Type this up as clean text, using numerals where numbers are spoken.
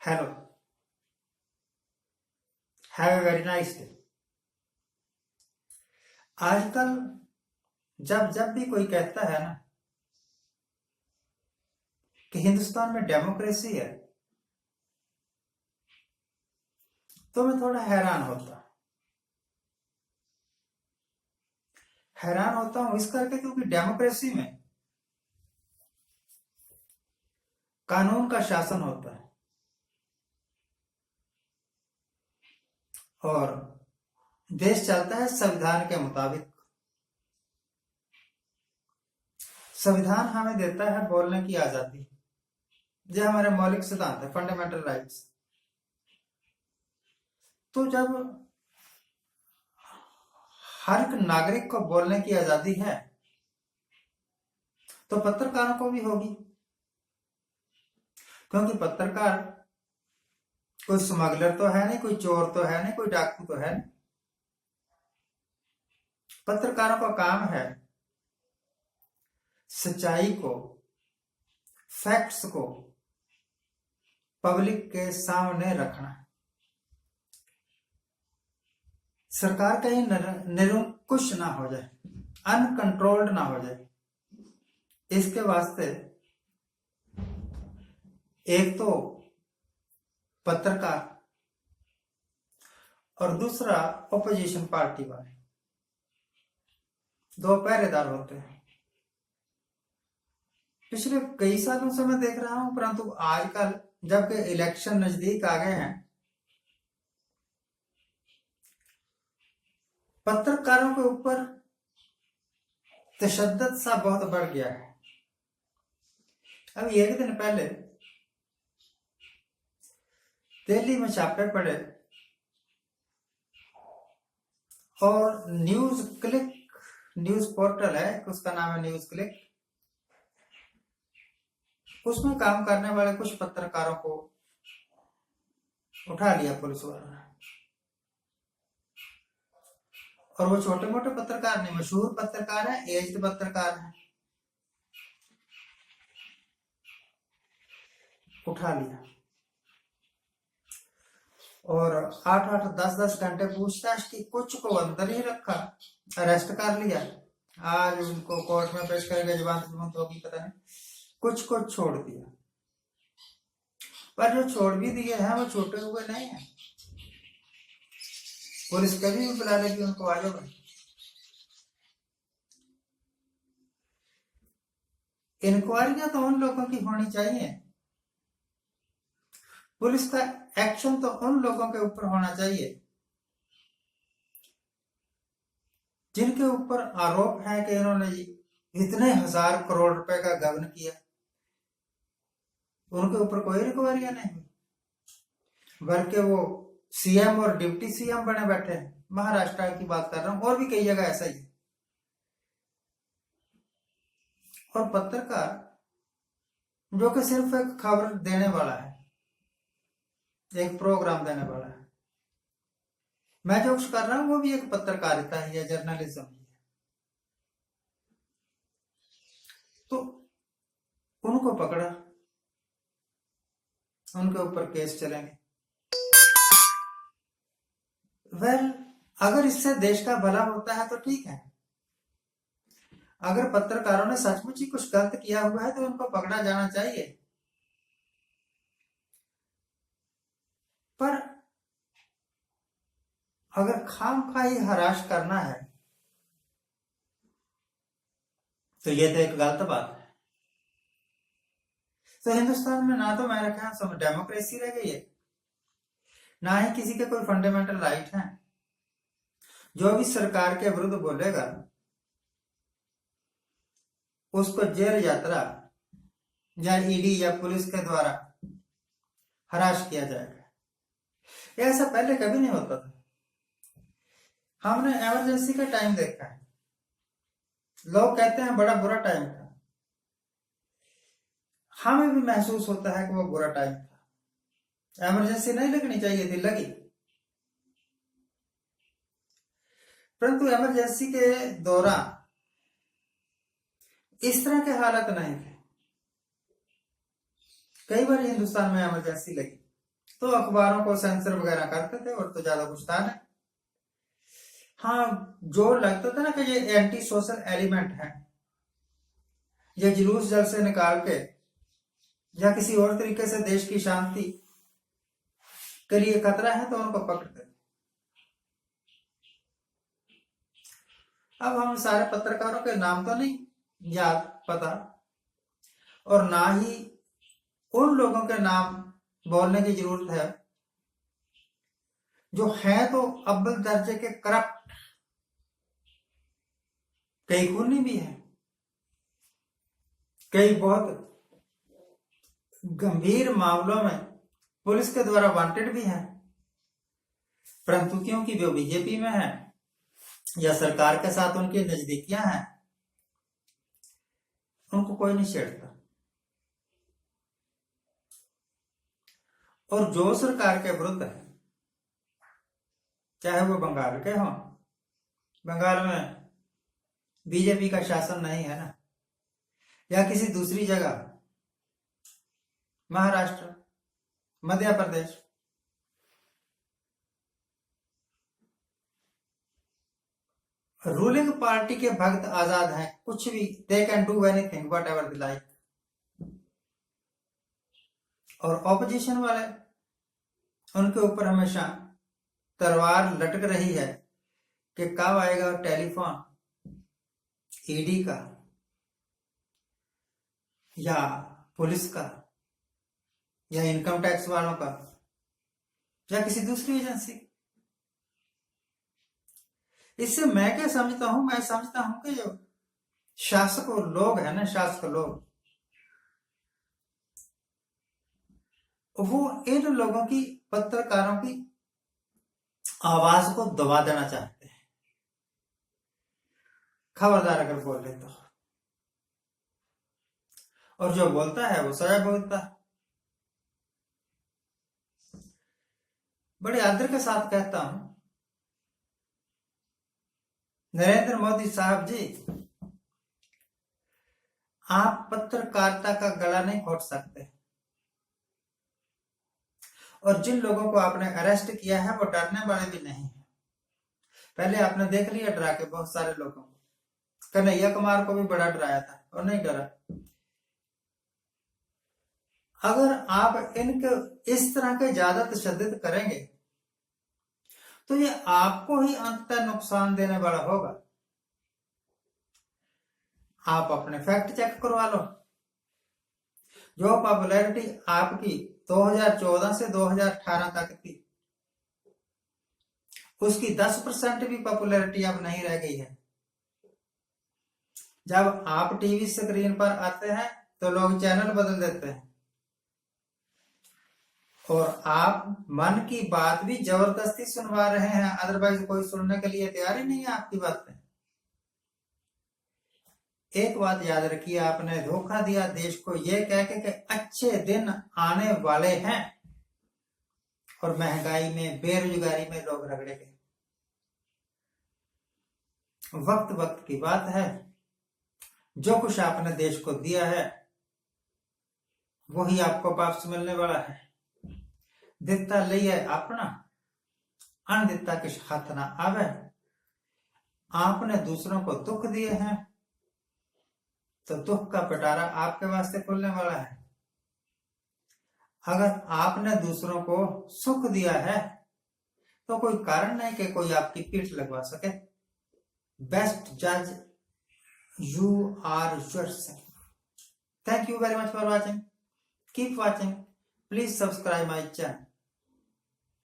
Hello, have a very nice day. आजकल जब जब भी कोई कहता है ना कि हिंदुस्तान में डेमोक्रेसी है, तो मैं थोड़ा हैरान होता हूं इस करके क्योंकि डेमोक्रेसी में कानून का शासन होता है और देश चलता है संविधान के मुताबिक। संविधान हमें देता है बोलने की आजादी, जो हमारे मौलिक सिद्धांत है, फंडामेंटल राइट्स। तो जब हर एक नागरिक को बोलने की आजादी है तो पत्रकारों को भी होगी, क्योंकि पत्रकार कोई स्मगलर तो है नहीं, कोई चोर तो है नहीं, कोई डाकू तो है नहीं। पत्रकारों का काम है सच्चाई को, फैक्ट्स को पब्लिक के सामने रखना। सरकार कहीं निरंकुश ना हो जाए, अनकंट्रोल्ड ना हो जाए, इसके वास्ते एक तो पत्रकार और दूसरा ओपोजिशन पार्टी वाले, दो पहरेदार होते हैं। पिछले कई सालों से मैं देख रहा हूं, परंतु आजकल जबकि इलेक्शन नजदीक आ गए हैं, पत्रकारों के ऊपर तशद्दुद सा बहुत बढ़ गया है। अभी एक दिन पहले दिल्ली में छापे पड़े और न्यूज पोर्टल है, उसका नाम है न्यूज क्लिक। उसमें काम करने वाले कुछ पत्रकारों को उठा लिया पुलिस वालों ने, और वो छोटे मोटे पत्रकार नहीं, मशहूर पत्रकार है, एज्ड पत्रकार है, उठा लिया और 8-8 10-10 घंटे पूछताछ की, कुछ को अंदर ही रखा, अरेस्ट कर लिया। आज उनको कोर्ट में पेश करके जमानत होगी पता नहीं, कुछ को छोड़ दिया। पर जो छोड़ भी दिए हैं वो छोटे हुए नहीं है। पुलिस कभी भी बुला लेगी उनको, आ जाओ। इंक्वायरियां तो उन लोगों की होनी चाहिए, पुलिस का एक्शन तो उन लोगों के ऊपर होना चाहिए जिनके ऊपर आरोप है कि इन्होंने इतने 1000 करोड़ रुपए का गबन किया। उनके ऊपर कोई इंक्वायरियां नहीं हुई, बल्कि वो सीएम और डिप्टी सीएम बने बैठे हैं। महाराष्ट्र की बात कर रहा हूं, और भी कई जगह ऐसा ही है। और पत्रकार जो कि सिर्फ एक खबर देने वाला है, एक प्रोग्राम देने वाला है, मैं जो कुछ कर रहा हूं वो भी एक पत्रकारिता ही है, जर्नलिज्म ही है। तो उनको पकड़ा, उनके ऊपर केस चलेंगे। अगर इससे देश का भला होता है तो ठीक है। अगर पत्रकारों ने सचमुच ही कुछ गलत किया हुआ है तो उनको पकड़ा जाना चाहिए। पर अगर खामखा ही हराश करना है तो ये तो एक गलत बात है। तो हिंदुस्तान में ना तो मेरे ख्याल से डेमोक्रेसी रह गई है, ना ही किसी के कोई फंडामेंटल राइट है। जो भी सरकार के विरुद्ध बोलेगा उसको जेल यात्रा या ईडी या पुलिस के द्वारा हराश किया जाएगा। ऐसा पहले कभी नहीं होता था। हमने इमरजेंसी का टाइम देखा है, लोग कहते हैं बड़ा बुरा टाइम था, हमें भी महसूस होता है कि वो बुरा टाइम था। इमरजेंसी नहीं लगनी चाहिए थी, लगी, परंतु इमरजेंसी के दौरान इस तरह के हालत नहीं थे। कई बार हिंदुस्तान में इमरजेंसी लगी, तो अखबारों को सेंसर वगैरह करते थे, और तो ज्यादा कुछ था नहीं। हाँ, जो लगता था ना कि ये एंटी सोशल एलिमेंट है, ये जुलूस जल से निकाल के या किसी और तरीके से देश की शांति के लिए खतरा है, तो उनको पकड़ते। अब हम सारे पत्रकारों के नाम तो नहीं याद पता, और ना ही उन लोगों के नाम बोलने की जरूरत है जो है तो अव्वल दर्जे के करप्ट, कई खूनी भी है, कई बहुत गंभीर मामलों में पुलिस के द्वारा वांटेड भी है, परंतु क्योंकि वो बीजेपी में है या सरकार के साथ उनकी नजदीकियां हैं, उनको कोई नहीं छेड़ता। और जो सरकार के विरुद्ध है, चाहे वो बंगाल के हों, बंगाल में बीजेपी का शासन नहीं है ना, या किसी दूसरी जगह, महाराष्ट्र, मध्य प्रदेश, रूलिंग पार्टी के भक्त आजाद हैं, कुछ भी, they can do anything what ever they like. और ऑपोजिशन वाले, उनके ऊपर हमेशा तलवार लटक रही है कि कब आएगा टेलीफोन ईडी का या पुलिस का या इनकम टैक्स वालों का या किसी दूसरी एजेंसी। इससे मैं क्या समझता हूं, मैं समझता हूं कि जो शासक लोग हैं ना, शासक लोग, वो इन लोगों की, पत्रकारों की आवाज को दबा देना चाहते हैं, खबरदार अगर बोल ले तो। और जो बोलता है वो सजा भुगतता है। बड़े आदर के साथ कहता हूं, नरेंद्र मोदी साहब जी, आप पत्रकारिता का गला नहीं घोट सकते, और जिन लोगों को आपने अरेस्ट किया है वो डरने वाले भी नहीं है। पहले आपने देख लिया डरा के बहुत सारे लोगों को, कन्हैया कुमार को भी बड़ा डराया था और नहीं डरा। अगर आप इनके इस तरह के ज्यादा तशद्दुद करेंगे तो ये आपको ही अंततः नुकसान देने वाला होगा। आप अपने फैक्ट चेक करवा लो। जो पॉपुलैरिटी आपकी 2014 से 2018 तक थी, उसकी 10% भी पॉपुलैरिटी अब नहीं रह गई है। जब आप टीवी स्क्रीन पर आते हैं तो लोग चैनल बदल देते हैं, और आप मन की बात भी जबरदस्ती सुनवा रहे हैं, अदरवाइज कोई सुनने के लिए तैयार ही नहीं है आपकी बातें। एक बात याद रखिए, आपने धोखा दिया देश को ये कह के कि अच्छे दिन आने वाले हैं, और महंगाई में, बेरोजगारी में लोग रगड़ेंगे। वक्त वक्त की बात है, जो कुछ आपने देश को दिया है वही आपको वापस मिलने वाला है। दिता लिया अपना, अनदिता किस हाथ ना आवे। आपने दूसरों को दुख दिए हैं तो दुख का पिटारा आपके वास्ते खुलने वाला है। अगर आपने दूसरों को सुख दिया है तो कोई कारण नहीं कि कोई आपकी पीठ लगवा सके। बेस्ट जज you are yourself. Thank you very much for watching. Keep watching. Please subscribe my channel.